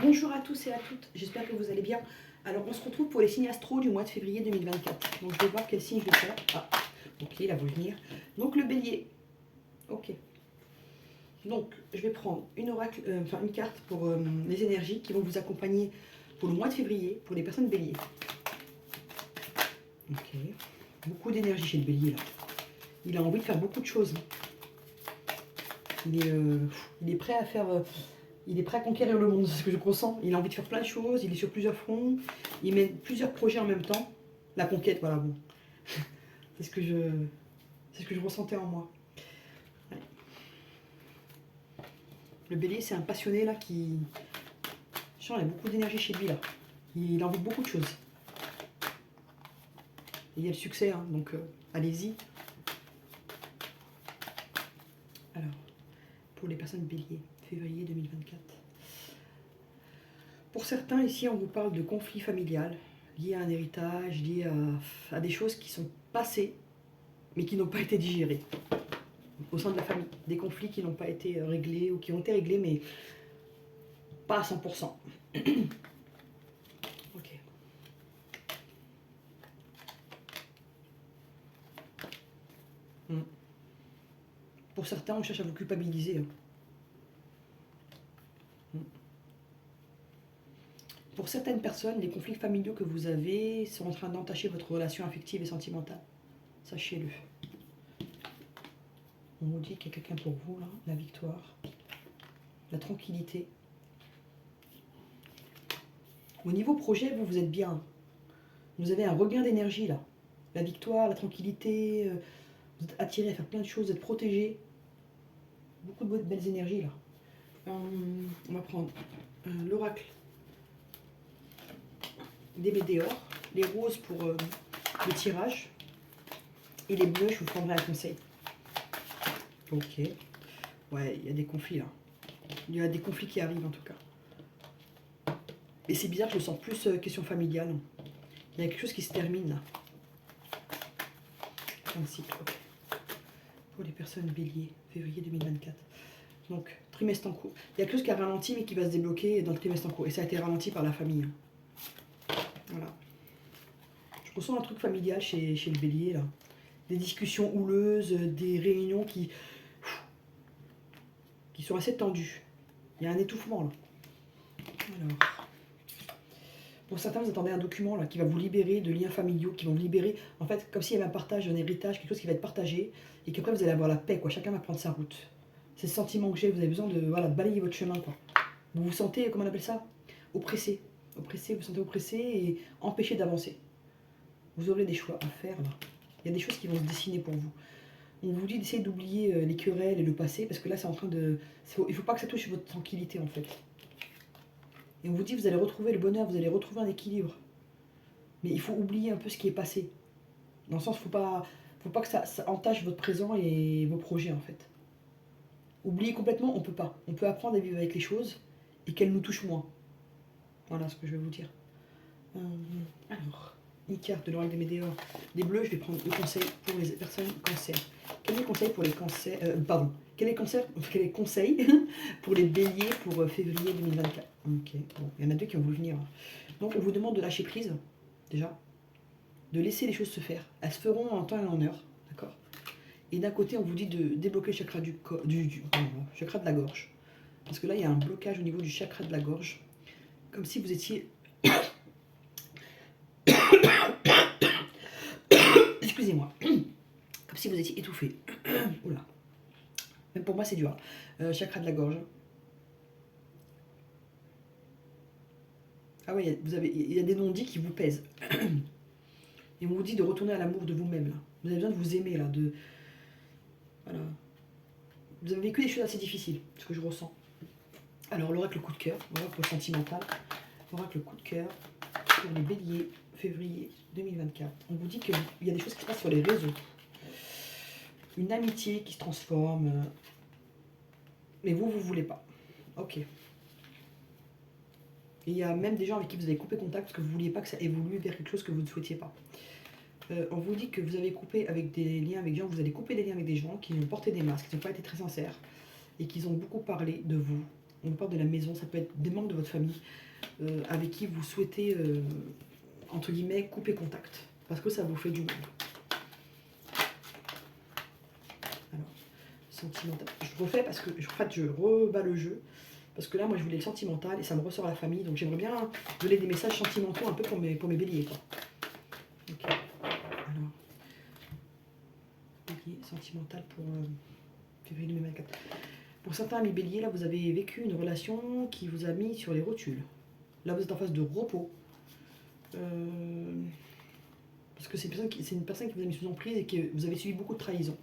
Bonjour à tous et à toutes, j'espère que vous allez bien. Alors on se retrouve pour les signes astro du mois de février 2024. Donc je vais voir quel signe je vais faire. Ah, ok, il a voulu venir. Donc le bélier. Ok. Donc je vais prendre une carte pour les énergies qui vont vous accompagner pour le mois de février, pour les personnes béliers. Ok. Beaucoup d'énergie chez le bélier là. Il a envie de faire beaucoup de choses. Il est prêt à faire... il est prêt à conquérir le monde, c'est ce que je ressens. Il a envie de faire plein de choses, il est sur plusieurs fronts, il met plusieurs projets en même temps. La conquête, voilà, bon. C'est ce que je ressentais en moi. Ouais. Le bélier, c'est un passionné là qui... Je sens qu'il y a beaucoup d'énergie chez lui là. Il a envie de beaucoup de choses. Et il y a le succès, hein, donc allez-y. Alors, pour les personnes béliers, février 2024. Pour certains, ici, on vous parle de conflit familial, lié à un héritage, lié à des choses qui sont passées, mais qui n'ont pas été digérées au sein de la famille. Des conflits qui n'ont pas été réglés, ou qui ont été réglés, mais pas à 100%. Ok. Pour certains, on cherche à vous culpabiliser. Pour certaines personnes, les conflits familiaux que vous avez sont en train d'entacher votre relation affective et sentimentale. Sachez-le. On vous dit qu'il y a quelqu'un pour vous, là, la victoire, la tranquillité. Au niveau projet, vous êtes bien. Vous avez un regain d'énergie, là. La victoire, la tranquillité, vous êtes attiré à faire plein de choses, vous êtes protégé. Beaucoup de belles énergies, là. On va prendre l'oracle des météores, les roses pour le tirage, et les bleus, je vous prendrai un conseil. Ok. Ouais, il y a des conflits là. Il y a des conflits qui arrivent en tout cas. Et c'est bizarre, je le sens plus question familiale. Il y a quelque chose qui se termine là. Un cycle, ok. Pour les personnes béliers, février 2024. Donc, trimestre en cours. Il y a quelque chose qui a ralenti mais qui va se débloquer dans le trimestre en cours. Et ça a été ralenti par la famille. Voilà. Je ressens un truc familial chez le bélier là. Des discussions houleuses, des réunions qui sont assez tendues. Il y a un étouffement là. Alors, pour certains, vous attendez un document là qui va vous libérer de liens familiaux, qui vont vous libérer, en fait, comme s'il y avait un partage, un héritage, quelque chose qui va être partagé, et qu'après vous allez avoir la paix, quoi. Chacun va prendre sa route. C'est ce sentiment que j'ai, vous avez besoin de, voilà, de balayer votre chemin, quoi. Vous vous sentez, comment on appelle ça, oppressé. Oppressé, vous vous sentez oppressé et empêché d'avancer. Vous aurez des choix à faire là. Il y a des choses qui vont se dessiner pour vous. On vous dit d'essayer d'oublier les querelles et le passé, parce que là, c'est en train de... Il ne faut pas que ça touche votre tranquillité, en fait. Et on vous dit, vous allez retrouver le bonheur, vous allez retrouver un équilibre. Mais il faut oublier un peu ce qui est passé. Dans le sens, faut pas que ça entache votre présent et vos projets, en fait. Oublier complètement, on peut pas. On peut apprendre à vivre avec les choses et qu'elles nous touchent moins. Voilà ce que je vais vous dire. Alors, une carte de l'oracle des météores. Les bleus, je vais prendre le conseil pour les personnes cancer. Quel est le conseil pour les cancers quel est les conseils pour les béliers pour février 2024? Ok, bon, il y en a deux qui ont voulu venir. Donc, on vous demande de lâcher prise, déjà, de laisser les choses se faire. Elles se feront en temps et en heure, d'accord? Et d'un côté, on vous dit de débloquer le chakra chakra de la gorge. Parce que là, il y a un blocage au niveau du chakra de la gorge. Comme si vous étiez... Excusez-moi. Comme si vous étiez étouffé. Oula. Même pour moi, c'est dur. Chakra de la gorge. Ah ouais, il y a des non-dits qui vous pèsent. Et on vous dit de retourner à l'amour de vous-même, là. Vous avez besoin de vous aimer, là. Voilà. Vous avez vécu des choses assez difficiles, ce que je ressens. Alors, l'oracle coup de cœur, l'oracle sentimental, l'oracle coup de cœur pour les béliers, février 2024. On vous dit qu'il y a des choses qui se passent sur les réseaux. Une amitié qui se transforme. Mais vous voulez pas. Ok. Et il y a même des gens avec qui vous avez coupé contact parce que vous ne vouliez pas que ça évolue vers quelque chose que vous ne souhaitiez pas. On vous dit que vous avez coupé avec des liens avec des gens, vous allez couper des liens avec des gens qui ont porté des masques, qui n'ont pas été très sincères et qui ont beaucoup parlé de vous On parle de la maison, ça peut être des membres de votre famille avec qui vous souhaitez, entre guillemets, couper contact. Parce que ça vous fait du mal. Alors, sentimental. Je refais parce que en fait, je rebats le jeu. Parce que là, moi, je voulais le sentimental et ça me ressort la famille. Donc, j'aimerais bien donner des messages sentimentaux un peu pour mes béliers, quoi. Ok. Alors, bélier sentimental pour février 2024. Pour certains amis béliers, là, vous avez vécu une relation qui vous a mis sur les rotules. Là, vous êtes en phase de repos. Parce que c'est une personne qui vous a mis sous emprise et que vous avez subi beaucoup de trahison.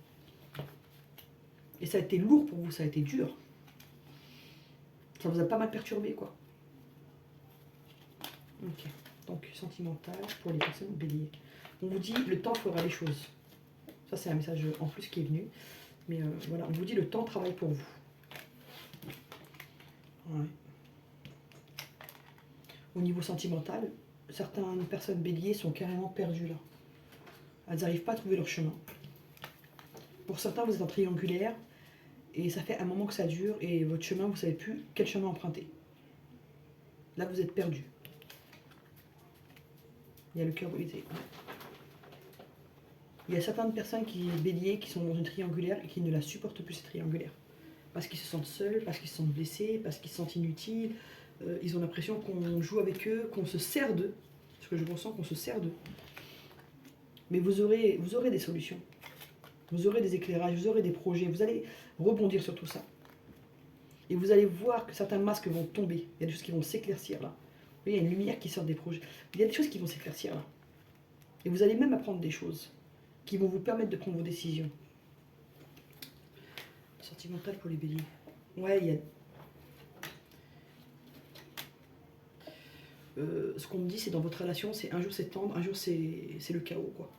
Et ça a été lourd pour vous, ça a été dur. Ça vous a pas mal perturbé, quoi. Ok. Donc, sentimental pour les personnes béliers. On vous dit, le temps fera les choses. Ça, c'est un message en plus qui est venu. Mais voilà, on vous dit, le temps travaille pour vous. Ouais. Au niveau sentimental, certaines personnes béliers sont carrément perdues là. Elles n'arrivent pas à trouver leur chemin. Pour certains, vous êtes en triangulaire et ça fait un moment que ça dure et votre chemin, vous ne savez plus quel chemin emprunter. Là, vous êtes perdu. Il y a le cœur brisé. Il y a certaines personnes béliers qui sont dans une triangulaire et qui ne la supportent plus cette triangulaire. Parce qu'ils se sentent seuls, parce qu'ils se sentent blessés, parce qu'ils se sentent inutiles. Ils ont l'impression qu'on joue avec eux, qu'on se sert d'eux. Parce que je ressens qu'on se sert d'eux. Mais vous aurez des solutions. Vous aurez des éclairages, vous aurez des projets. Vous allez rebondir sur tout ça. Et vous allez voir que certains masques vont tomber. Il y a des choses qui vont s'éclaircir là. Vous voyez, il y a une lumière qui sort des projets. Il y a des choses qui vont s'éclaircir là. Et vous allez même apprendre des choses qui vont vous permettre de prendre vos décisions. Sentimental pour les béliers. Ouais, il y a... ce qu'on me dit, c'est dans votre relation, c'est un jour c'est tendre, un jour c'est le chaos, quoi.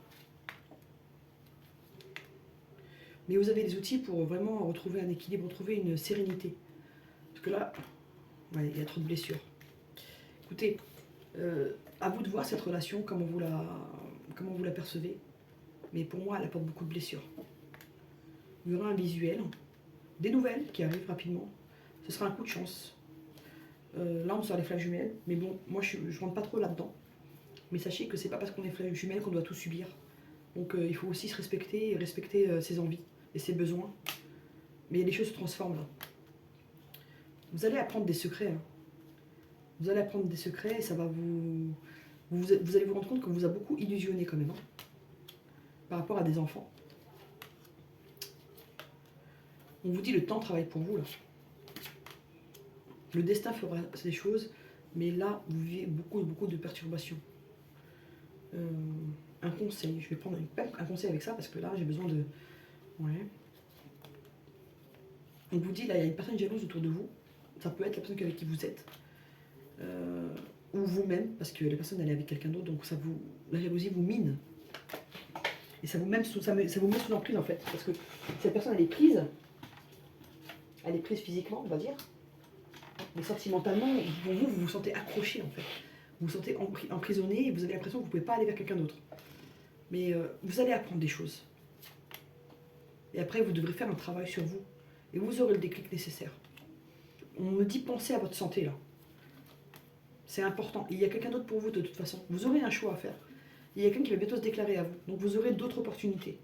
Mais vous avez les outils pour vraiment retrouver un équilibre, retrouver une sérénité. Parce que là, ouais, il y a trop de blessures. Écoutez, à vous de voir cette relation, comment vous la percevez. Mais pour moi, elle apporte beaucoup de blessures. Il y aura un visuel, des nouvelles qui arrivent rapidement. Ce sera un coup de chance. Là, on sort les flèches jumelles. Mais bon, moi, je ne rentre pas trop là-dedans. Mais sachez que c'est pas parce qu'on est flèches jumelles qu'on doit tout subir. Donc, il faut aussi se respecter et respecter ses envies et ses besoins. Mais les choses se transforment là. Vous allez apprendre des secrets. Hein. Vous allez apprendre des secrets et ça va vous allez vous rendre compte qu'on vous a beaucoup illusionné quand même. Hein, par rapport à des enfants. On vous dit le temps travaille pour vous là. Le destin fera ces choses, mais là, vous vivez beaucoup de perturbations. Un conseil, je vais prendre un conseil avec ça parce que là, j'ai besoin de... Ouais. On vous dit, là, il y a une personne jalouse autour de vous. Ça peut être la personne avec qui vous êtes. Ou vous-même, parce que la personne, elle est avec quelqu'un d'autre, donc la jalousie vous mine. Et ça vous met sous emprise, en fait. Parce que cette personne, elle est prise physiquement, on va dire. Mais sentimentalement, vous vous sentez accroché, en fait. Vous vous sentez emprisonné et vous avez l'impression que vous ne pouvez pas aller vers quelqu'un d'autre. Mais vous allez apprendre des choses. Et après, vous devrez faire un travail sur vous. Et vous aurez le déclic nécessaire. On me dit, pensez à votre santé, là. C'est important. Il y a quelqu'un d'autre pour vous, de toute façon. Vous aurez un choix à faire. Il y a quelqu'un qui va bientôt se déclarer à vous. Donc vous aurez d'autres opportunités.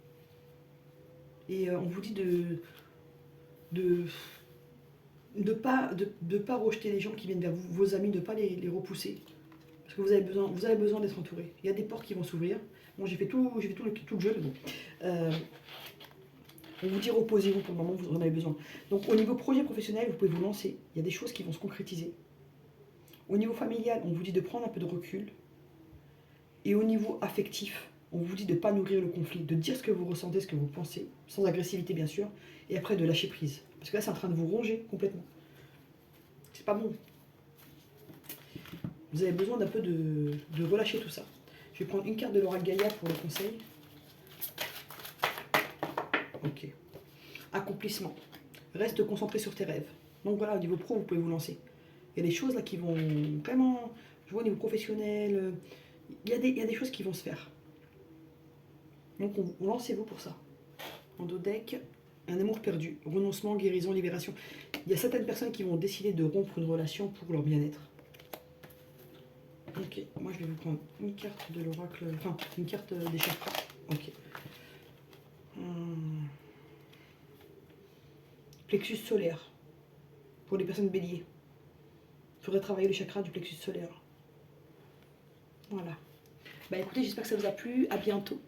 Et on vous dit de pas rejeter les gens qui viennent vers vous, vos amis, de ne pas les repousser. Parce que vous avez besoin d'être entouré. Il y a des portes qui vont s'ouvrir. Bon, j'ai fait tout le jeu, mais bon. On vous dit reposez-vous pour le moment, vous en avez besoin. Donc au niveau projet professionnel, vous pouvez vous lancer. Il y a des choses qui vont se concrétiser. Au niveau familial, on vous dit de prendre un peu de recul. Et au niveau affectif, on vous dit de ne pas nourrir le conflit, de dire ce que vous ressentez, ce que vous pensez, sans agressivité bien sûr, et après de lâcher prise. Parce que là, c'est en train de vous ronger complètement. C'est pas bon. Vous avez besoin d'un peu de relâcher tout ça. Je vais prendre une carte de l'oracle Gaïa pour le conseil. Ok. Accomplissement. Reste concentré sur tes rêves. Donc voilà, au niveau pro, vous pouvez vous lancer. Il y a des choses là qui vont vraiment... Je vois au niveau professionnel, il y a des choses qui vont se faire. Donc lancez-vous pour ça. En dos deck, Un amour perdu, renoncement, guérison, libération. Il y a certaines personnes qui vont décider de rompre une relation pour leur bien-être. Ok, moi je vais vous prendre une carte de l'oracle, enfin une carte des chakras. Ok. Plexus solaire. Pour les personnes béliers. Il faudrait travailler le chakra du plexus solaire. Voilà. Bah écoutez, j'espère que ça vous a plu. À bientôt.